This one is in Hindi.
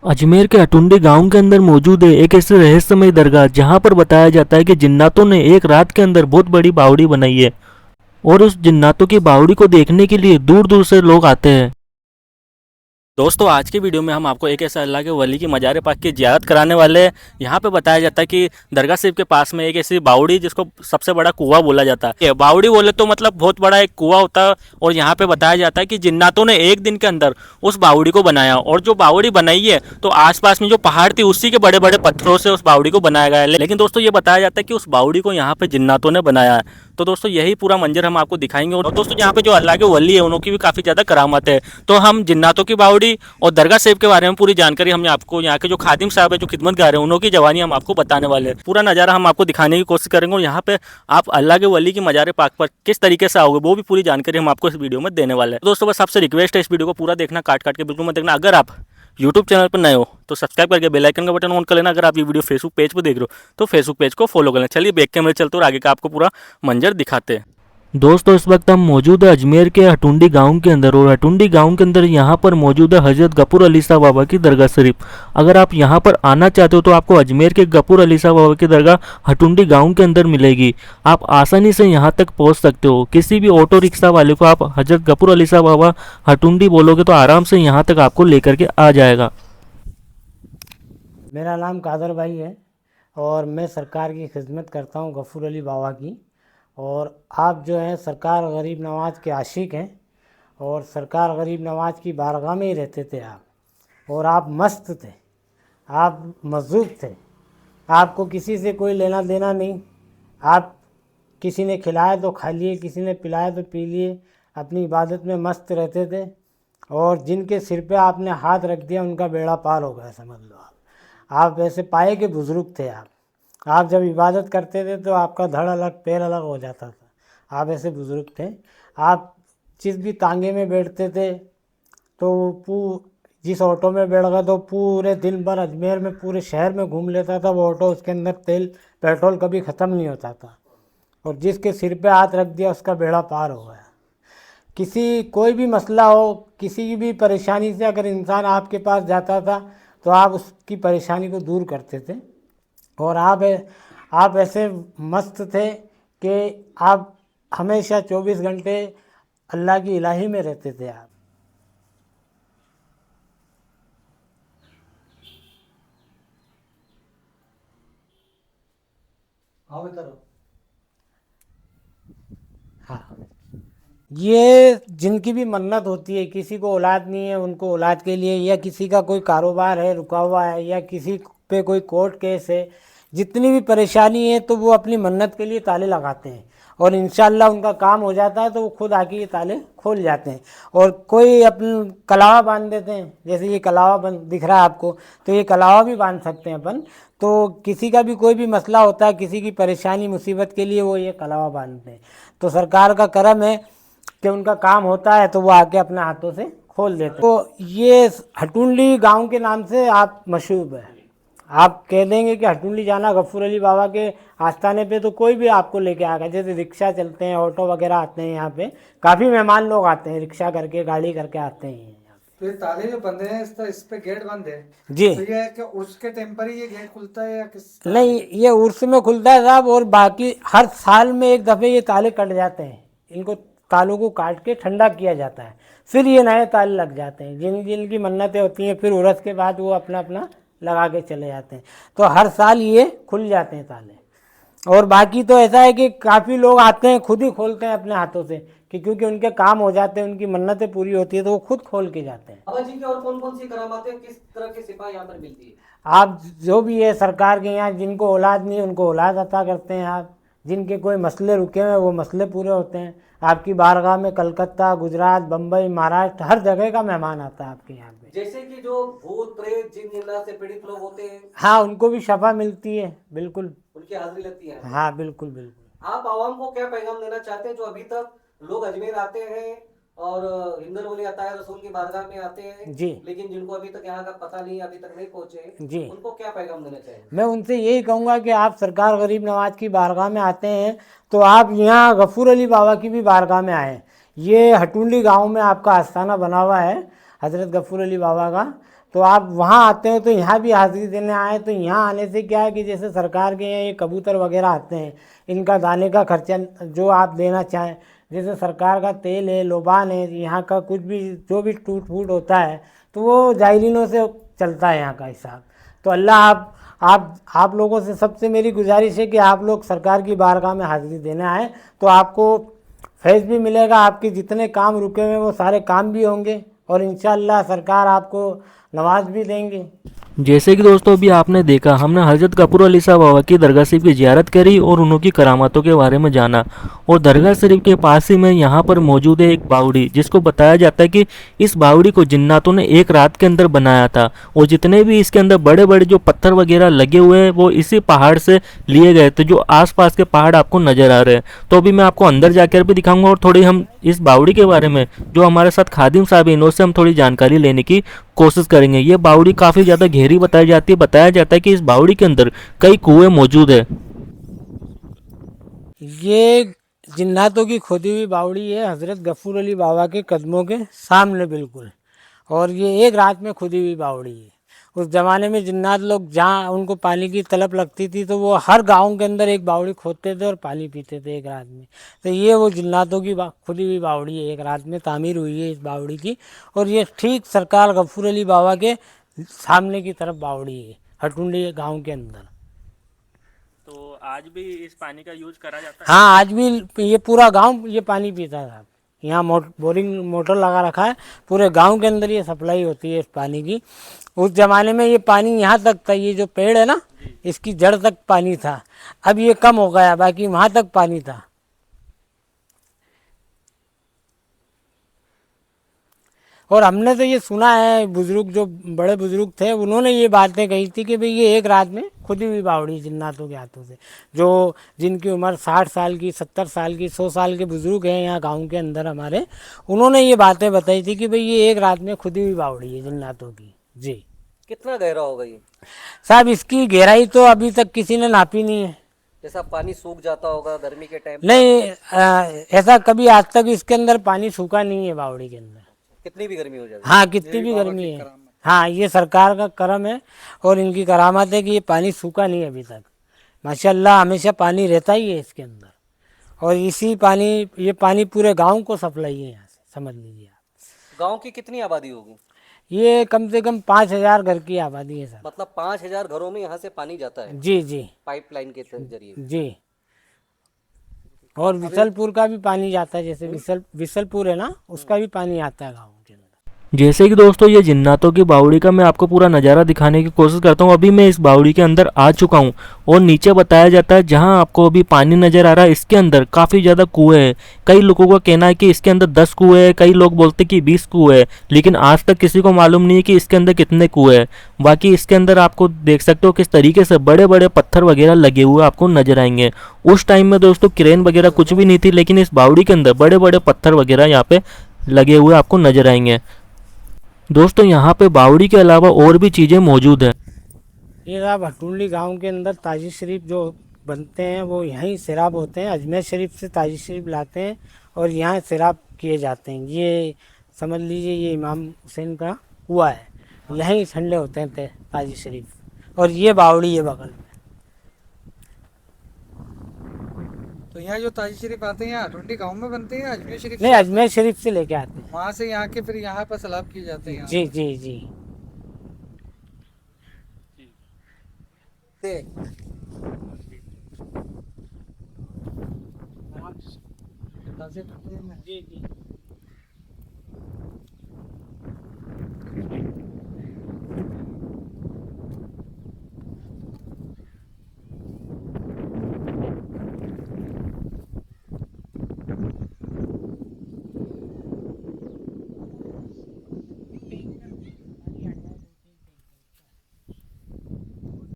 अजमेर के अटुंडी गांव के अंदर मौजूद है एक ऐसी रहस्यमय दरगाह जहां पर बताया जाता है कि जिन्नातों ने एक रात के अंदर बहुत बड़ी बावड़ी बनाई है और उस जिन्नातों की बावड़ी को देखने के लिए दूर दूर से लोग आते हैं। दोस्तों आज की वीडियो में हम आपको एक ऐसा अल्लाह के वली की मज़ार पाक की ज़ियारत कराने वाले हैं। यहाँ पे बताया जाता है कि दरगाह शरीफ के पास में एक ऐसी बावड़ी जिसको सबसे बड़ा कुआं बोला जाता है। ये बावड़ी बोले तो मतलब बहुत बड़ा एक कुआं होता है और यहाँ पे बताया जाता है कि जिन्नातों ने एक दिन के अंदर उस बावड़ी को बनाया और जो बावड़ी बनाई है तो आसपास में जो पहाड़ थी उसी के बड़े बड़े पत्थरों से उस बावड़ी को बनाया गया है। लेकिन दोस्तों ये बताया जाता है कि उस बावड़ी को यहाँ पे जिन्नातों ने बनाया है। तो दोस्तों यही पूरा मंजर हम आपको दिखाएंगे और दोस्तों यहाँ पे जो अल्लाह के वली है उनकी भी काफ़ी ज़्यादा करामत है। तो हम जिन्नातों की बावड़ी और दरगाह शरीफ के बारे में पूरी जानकारी हम आपको यहाँ के जो खादिम साहब है जो खिदमतगार है उनकी जवानी हम आपको बताने वाले हैं। पूरा नज़ारा हम आपको दिखाने की कोशिश करेंगे और यहाँ पे आप अल्लाह के वली की मज़ार पाक पर किस तरीके से आओगे वो भी पूरी जानकारी हम आपको इस वीडियो में देने वाले हैं। दोस्तों बस आपसे रिक्वेस्ट है इस वीडियो को पूरा देखना, काट काट के बिल्कुल मत देखना। अगर आप यूट्यूब चैनल पर नए हो तो सब्सक्राइब करके बेल आइकन का बटन ऑन कर लेना। अगर आप ये वीडियो फेसबुक पेज पर देख रहे हो तो फेसबुक पेज को फॉलो कर लेना। चलिए बैक कैमरे चलते और आगे का आपको पूरा मंजर दिखाते हैं। दोस्तों इस वक्त हम मौजूद है अजमेर के हटुंडी गांव के अंदर और हटुंडी गांव के अंदर यहाँ पर मौजूद है हज़रत गफूर अली शाह बाबा की दरगाह शरीफ। अगर आप यहाँ पर आना चाहते हो तो आपको अजमेर के गफूर अली शाह बाबा की दरगाह हटुंडी गांव के अंदर मिलेगी। आप आसानी से यहाँ तक पहुँच सकते हो। किसी भी ऑटो रिक्शा वाले को आप हज़रत गफूर अली शाह बाबा हटुंडी बोलोगे तो आराम से यहाँ तक आपको लेकर के आ जाएगा। मेरा नाम कादर भाई है और मैं सरकार की खिदमत करता हूँ गफूर अली बाबा की। और आप जो हैं सरकार गरीब नवाज के आशिक हैं और सरकार गरीब नवाज की बारगाह में ही रहते थे आप। और आप मस्त थे, आप मज़ूक थे, आपको किसी से कोई लेना देना नहीं। आप किसी ने खिलाया तो खा लिए, किसी ने पिलाया तो पी लिए, अपनी इबादत में मस्त रहते थे। और जिनके सिर पे आपने हाथ रख दिया उनका बेड़ा पार हो गया समझ लो। आप ऐसे पाए कि बुज़ुर्ग थे आप जब इबादत करते थे तो आपका धड़ अलग पैर अलग हो जाता था। आप ऐसे बुज़ुर्ग थे। आप जिस भी तांगे में बैठते थे तो जिस ऑटो में बैठ गए तो पूरे दिन भर अजमेर में पूरे शहर में घूम लेता था वो ऑटो। उसके अंदर तेल पेट्रोल कभी ख़त्म नहीं होता था। और जिसके सिर पे हाथ रख दिया उसका बेड़ा पार हो गया। किसी कोई भी मसला हो, किसी भी परेशानी से अगर इंसान आपके पास जाता था तो आप उसकी परेशानी को दूर करते थे। और आप ऐसे मस्त थे कि आप हमेशा 24 घंटे अल्लाह की इलाही में रहते थे आप। हाँ बेटा। हाँ, ये जिनकी भी मन्नत होती है, किसी को औलाद नहीं है उनको औलाद के लिए, या किसी का कोई कारोबार है रुका हुआ है, या किसी पे कोई कोर्ट केस है, जितनी भी परेशानी है तो वो अपनी मन्नत के लिए ताले लगाते हैं और इंशाअल्लाह उनका काम हो जाता है तो वो खुद आके ये ताले खोल जाते हैं। और कोई अपन कलावा बांध देते हैं, जैसे ये कलावा बन दिख रहा है आपको, तो ये कलावा भी बांध सकते हैं अपन। तो किसी का भी कोई भी मसला होता है, किसी की परेशानी मुसीबत के लिए वो ये कलावा बांधते हैं। तो सरकार का करम है कि उनका काम होता है तो वो आके अपने हाथों से खोल देते हैं। तो ये हटुंडी गांव के नाम से आप मशहूर है। आप कह देंगे कि हटुंडी जाना गफूर अली बाबा के आस्थाने पे तो कोई भी आपको लेके आएगा। जैसे रिक्शा चलते हैं, ऑटो वगैरह आते हैं, यहाँ पे काफ़ी मेहमान लोग आते हैं, रिक्शा करके गाड़ी करके आते हैं। तो ये ताले जो बंद हैं इस पे गेट बंद है जी, तो ये है कि उसके टेम्परी ये गेट खुलता है या किस? नहीं, ये उर्स में खुलता है साहब। और बाकी हर साल में एक दफ़े ये ताले कट जाते हैं। इनको तालों को काट के ठंडा किया जाता है, फिर ये नए ताले लग जाते हैं। जिन जिनकी मन्नतें होती हैं फिर उर्स के बाद वो अपना अपना लगा के चले जाते हैं। तो हर साल ये खुल जाते हैं ताले। और बाकी तो ऐसा है कि काफ़ी लोग आते हैं खुद ही खोलते हैं अपने हाथों से, कि क्योंकि उनके काम हो जाते हैं, उनकी मन्नतें पूरी होती है तो वो खुद खोल के जाते हैं। बाबा जी की और कौन कौन सी करामातें किस तरह के सिपा यहाँ पर मिलती है? आप जो भी है सरकार के यहाँ जिनको औलाद नहीं है उनको औलाद अता करते हैं आप। जिनके कोई मसले रुके हुए हैं वो मसले पूरे होते हैं। आपकी बारगाह में कलकत्ता, गुजरात, बम्बई, महाराष्ट्र हर जगह का मेहमान आता है आपके यहाँ पे। जैसे कि जो भूत प्रेत जिन जिन्नात से पीड़ित लोग होते हैं हाँ, उनको भी शफा मिलती है, बिल्कुल। उनकी हाजिरी लगती है। हाँ, बिल्कुल बिल्कुल। आप आवाम को क्या पैगाम देना चाहते हैं जो अभी तक लोग अजमेर आते हैं और हिंदर वली अताया रसूल की बारगाह में आते हैं जी लेकिन जिनको अभी तक यहाँ का पता नहीं, अभी तक नहीं पहुंचे, जी, उनको क्या पैगाम देना चाहेंगे? मैं उनसे यही कहूँगा कि आप सरकार गरीब नवाज की बारगाह में आते हैं तो आप यहाँ गफूर अली बाबा की भी बारगाह में आएँ। ये हटुंडी गांव में आपका आस्थाना बना हुआ है हज़रत गफूर अली बाबा का। तो आप वहाँ आते हो तो यहाँ भी हाजिरी देने आए, तो यहाँ आने से क्या है कि जैसे सरकार के यहाँ ये कबूतर वगैरह आते हैं, इनका दाने का खर्चा जो आप देना चाहें, जैसे सरकार का तेल है, लोबान है, यहाँ का कुछ भी जो भी टूट फूट होता है तो वो जायरीनों से चलता है यहाँ का हिसाब। तो अल्लाह आप लोगों से सबसे मेरी गुजारिश है कि आप लोग सरकार की बारगाह में हाजिरी देने आए तो आपको फैज़ भी मिलेगा, आपके जितने काम रुके हुए वो सारे काम भी होंगे और इंशाअल्लाह सरकार आपको नवाज भी देंगे। जैसे कि दोस्तों अभी आपने देखा, हमने हज़रत गफूर अली साहब बाबा की दरगाह शरीफ की ज़ियारत करी और उनकी करामातों के बारे में जाना। और दरगाह शरीफ के पास ही में यहाँ पर मौजूद है एक बावड़ी, जिसको बताया जाता है कि इस बावड़ी को जिन्नातों ने एक रात के अंदर बनाया था। और जितने भी इसके अंदर बड़े बड़े जो पत्थर वगैरह लगे हुए हैं वो इसी पहाड़ से लिए गए थे, जो आसपास के पहाड़ आपको नज़र आ रहे हैं। तो अभी मैं आपको अंदर जाकर भी दिखाऊंगा और थोड़ी हम इस बावड़ी के बारे में जो हमारे साथ खादिम साहब हैं इनसे हम थोड़ी जानकारी लेने की कोशिश करेंगे। ये बावड़ी काफ़ी ज़्यादा गहरी बताई जाती है। बताया जाता है कि इस बावड़ी के अंदर कई कुएं मौजूद है। ये जिन्नातों की खोदी हुई बावड़ी है हज़रत गफूर अली बाबा के कदमों के सामने बिल्कुल, और ये एक रात में खुदी हुई बावड़ी है। उस ज़माने में जिन्नात लोग जहाँ उनको पानी की तलब लगती थी तो वो हर गांव के अंदर एक बावड़ी खोदते थे और पानी पीते थे एक रात में। तो ये वो जिन्नातों की खुदी हुई बावड़ी है, एक रात में तामीर हुई है इस बावड़ी की। और ये ठीक सरकार गफूर अली बाबा के सामने की तरफ बावड़ी है, हटुंडी गाँव के अंदर। तो आज भी इस पानी का यूज करा जाता हाँ, आज भी ये पूरा गांव ये पानी पीता था। यहाँ बोरिंग मोटर लगा रखा है, पूरे गांव के अंदर ये सप्लाई होती है इस पानी की। उस ज़माने में ये पानी यहाँ तक था, ये जो पेड़ है ना इसकी जड़ तक पानी था। अब ये कम हो गया, बाकी वहाँ तक पानी था। और हमने तो ये सुना है, बुजुर्ग जो बड़े बुजुर्ग थे उन्होंने ये बातें कही थी कि भाई ये एक रात में खुदी हुई बावड़ी जिन्नातों के हाथों से, जो जिनकी उम्र 60 साल की, 70 साल की, 100 साल के बुजुर्ग हैं यहाँ गांव के अंदर हमारे, उन्होंने ये बातें बताई थी कि भाई ये एक रात में खुदी हुई बावड़ी है जिन्नातों की। जी। कितना गहरा होगा ये? साहब इसकी गहराई तो अभी तक किसी ने नापी नहीं है। जैसा पानी सूख जाता होगा गर्मी के टाइम? नहीं, ऐसा कभी आज तक इसके अंदर पानी सूखा नहीं है बावड़ी के अंदर, कितनी भी गर्मी हो जाए। हाँ कितनी भी गर्मी है। हाँ, ये सरकार का करम है और इनकी करामत है कि ये पानी सूखा नहीं है अभी तक। माशाल्लाह हमेशा पानी रहता ही है इसके अंदर, और इसी पानी ये पानी पूरे गांव को सप्लाई है यहाँ से, समझ लीजिए आप। गांव की कितनी आबादी होगी? ये कम से कम 5000 घर की आबादी है सर। मतलब 5000 घरों में यहाँ से पानी जाता है जी जी पाइपलाइन के जरिए? जी। और विसलपुर का भी पानी जाता है, जैसे विसलपुर है ना, उसका भी पानी आता है गाँव के अंदर। जैसे कि दोस्तों ये जिन्नातों की बावड़ी का मैं आपको पूरा नज़ारा दिखाने की कोशिश करता हूँ। अभी मैं इस बावड़ी के अंदर आ चुका हूँ और नीचे बताया जाता है जहाँ आपको अभी पानी नज़र आ रहा है इसके अंदर काफ़ी ज़्यादा कुएँ हैं। कई लोगों का कहना है कि इसके अंदर 10 कुएँ हैं, कई लोग बोलते हैं कि 20 कुएँ हैं, लेकिन आज तक किसी को मालूम नहीं है कि इसके अंदर कितने कुएँ हैं। बाकी इसके अंदर आपको देख सकते हो किस तरीके से बड़े बड़े पत्थर वगैरह लगे हुए आपको नजर आएंगे। उस टाइम में दोस्तों क्रेन वगैरह कुछ भी नहीं थी, लेकिन इस बावड़ी के अंदर बड़े बड़े पत्थर वगैरह यहाँ पे लगे हुए आपको नजर आएंगे। दोस्तों यहाँ पे बावड़ी के अलावा और भी चीज़ें मौजूद हैं। ये साहब हटुंडी गांव के अंदर ताजी शरीफ जो बनते हैं वो यहीं सिराब होते हैं, अजमेर शरीफ से ताजी शरीफ लाते हैं और यहाँ सिराब किए जाते हैं। ये समझ लीजिए ये इमाम हुसैन का कुआं है, यहीं ठंडे होते हैं ताजी शरीफ। और ये बावड़ी है बगल में। तो यहाँ जो ताजी शरीफ आते हैं हटुंडी गांव में बनते हैं, अजमेर शरीफ नहीं, अजमेर शरीफ से लेके आते हैं। वहाँ से यहाँ के फिर यहाँ पर सलाब किए जाते हैं। जी जी जी। ताज़े करते हैं। जी जी।